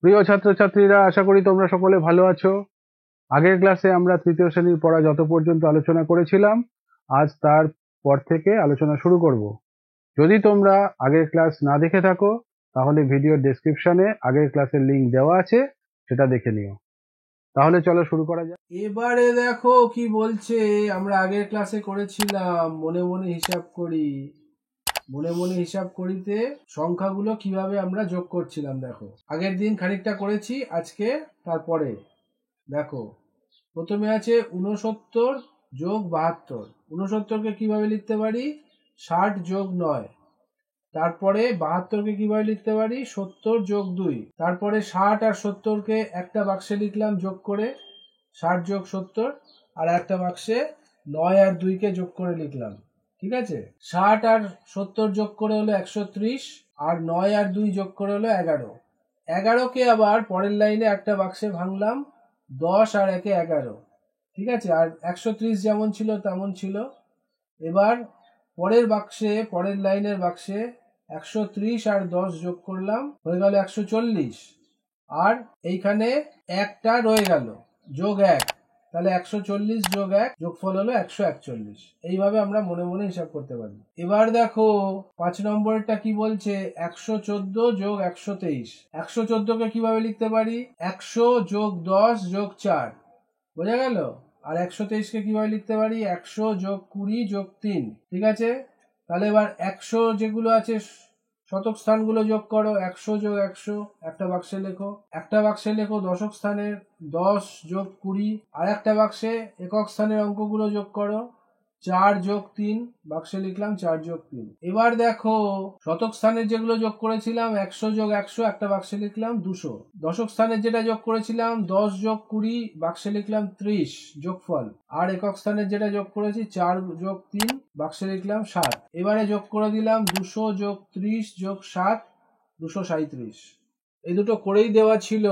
প্রিয় ছাত্রছাত্রীরা, আশা করি তোমরা সকলে ভালো আছো। আগের ক্লাসে আমরা তৃতীয় শ্রেণীর পড়া যত পর্যন্ত আলোচনা করেছিলাম, আজ তার পর থেকে আলোচনা শুরু করব। যদি তোমরা আগের ক্লাস না দেখে থাকো, তাহলে ভিডিওর ডেসক্রিপশনে আগের ক্লাসের লিংক দেওয়া আছে, সেটা দেখে নিও। তাহলে চলো শুরু করা যাক। এবারে দেখো কি বলছে। আমরা আগের ক্লাসে করেছিলাম মনে মনে হিসাব করি। মনে মনে হিসাব করিতে সংখ্যাগুলো কিভাবে আমরা যোগ করছিলাম। দেখো, আগের দিন খানিকটা করেছি, আজকে তারপরে দেখো। প্রথমে আছে 69 যোগ 72। 69কে কিভাবে লিখতে পারি? 60 যোগ 9। তারপরে 72কে কিভাবে লিখতে পারি? 70 যোগ 2। তারপরে 60 আর 70কে একটা বাক্সে লিখলাম যোগ করে, 60 যোগ 70। আর একটা বাক্সে 9 আর 2কে যোগ করে লিখলাম। ঠিক আছে, 60 আর 70 যোগ করে হলো 130, আর 9 আর 2 যোগ করে হলো 11। 11কে আবার পরের লাইনে একটা বাক্সে ভাঙলাম, 10 আর 1-এ 11। ঠিক আছে, আর 130 যেমন ছিল তেমন ছিল। এবার পরের বাক্সে, পরের লাইনের বাক্সে 130 আর 10 যোগ করলাম, হয়ে গেল 140। আর এইখানে একটা রয়ে গেল, যোগ 1, তাহলে 140 যোগ 1 যোগফল হলো 141। এইভাবে আমরা মনে মনে হিসাব করতে পারি। এবার দেখো 5 নম্বরটা কি বলছে? 114 যোগ 123। 114কে কিভাবে লিখতে পারি? 100 যোগ 10 যোগ 4। বোঝা গেল? আর 123কে কিভাবে লিখতে পারি? 100 যোগ 20 যোগ 3। ঠিক আছে, তাহলে এবার 100 যেগুলো আছে শতক স্থানগুলো যোগ করো। 100 যোগ 100 একটা বাক্সে লেখো। একটা বাক্সে লেখো দশক স্থানের 10 যোগ 20। আর একটা বাক্সে একক স্থানের অঙ্কগুলো যোগ করো। 4 যোগ 3 বাক্সে লিখলাম 4 যোগ 3। এবার দেখো শতক স্থানের যেগুলো যোগ করেছিলাম 100 যোগ 100 একটা বাক্সে লিখলাম 200। দশক স্থানের যেটা যোগ করেছিলাম 10 যোগ 20 বাক্সে লিখলাম 30 যোগফল। আর একক স্থানের যেটা যোগ করেছি 4 যোগ 3 বাক্সে লিখলাম 7। এবারে যোগ করে দিলাম 200 যোগ 30 যোগ 7 237। এই দুটো করেই দেওয়া ছিল।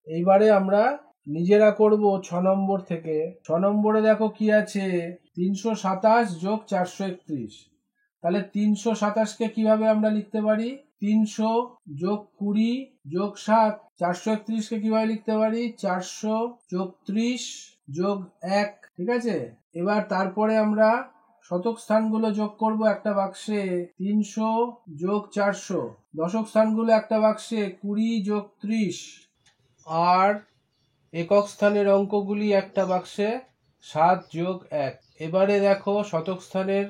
এইবারে আমরা নিজেরা করব 6 নম্বর থেকে। 6 নম্বরে দেখো কি আছে? 327 যোগ 431। তাহলে 327কে কিভাবে আমরা লিখতে পারি? 300 যোগ 20 যোগ 7। 431কে কিভাবে লিখতে পারি? 400 যোগ 30 যোগ 1। ঠিক আছে, এবার তারপরে আমরা শতক স্থানগুলো যোগ করব একটা বাক্সে। 300 যোগ 400। দশক স্থানগুলো একটা বাক্সে 20 যোগ 30। আর একক স্থানের অঙ্কগুলি একটা বাক্সে 7 যোগ 1। এবারে দেখো শতক স্থানের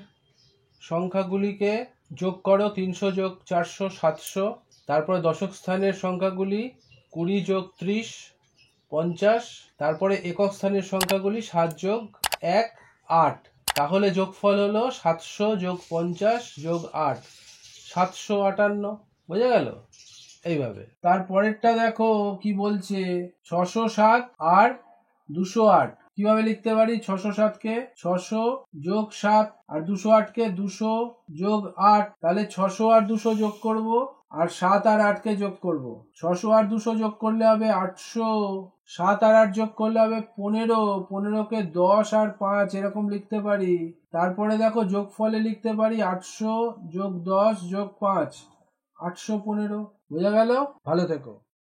সংখ্যাগুলিকে যোগ করো। 300 যোগ 400 700। তারপরে দশক স্থানের সংখ্যাগুলি 20 যোগ 30 50। তারপরে একক স্থানের সংখ্যাগুলি 7 যোগ 1 8। তাহলে যোগফল হলো 700 যোগ 50 যোগ 8 758। বোঝা গেল? এইভাবে। তারপরেরটা দেখো কি বলছে? 607 আর 208 কিভাবে লিখতে পারি? 607কে 600 যোগ 7 আর 208কে 200 যোগ 8। তাহলে 600 আর 200 যোগ করব, আর 7 আর 8কে যোগ করব। 600 আর 200 যোগ করলে হবে 800। 7 আর 8 যোগ করলে হবে 15। 15কে 10 আর 5 এরকম লিখতে পারি। তারপরে দেখো যোগফলে লিখতে পারি 800 যোগ 10 যোগ 5 815। বোঝা গেল? ভালো থেকো।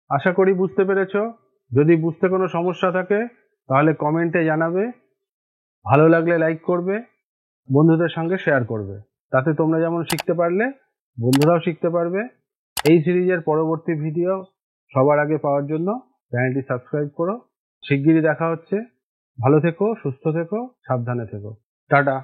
আশা করি বুঝতে পেরেছো। যদি বুঝতে কোনো সমস্যা থাকে তাহলে কমেন্টে জানাবে। ভালো লাগলে লাইক করবে, বন্ধুদের সঙ্গে শেয়ার করবে। তাতে তোমরা যেমন শিখতে পারলে, বন্ধুরাও শিখতে পারবে। এই সিরিজের পরবর্তী ভিডিও সবার আগে পাওয়ার জন্য চ্যানেলটি সাবস্ক্রাইব করো। শিগগিরই দেখা হচ্ছে। ভালো থেকো, সুস্থ থেকো, সাবধানে থেকো। টাটা।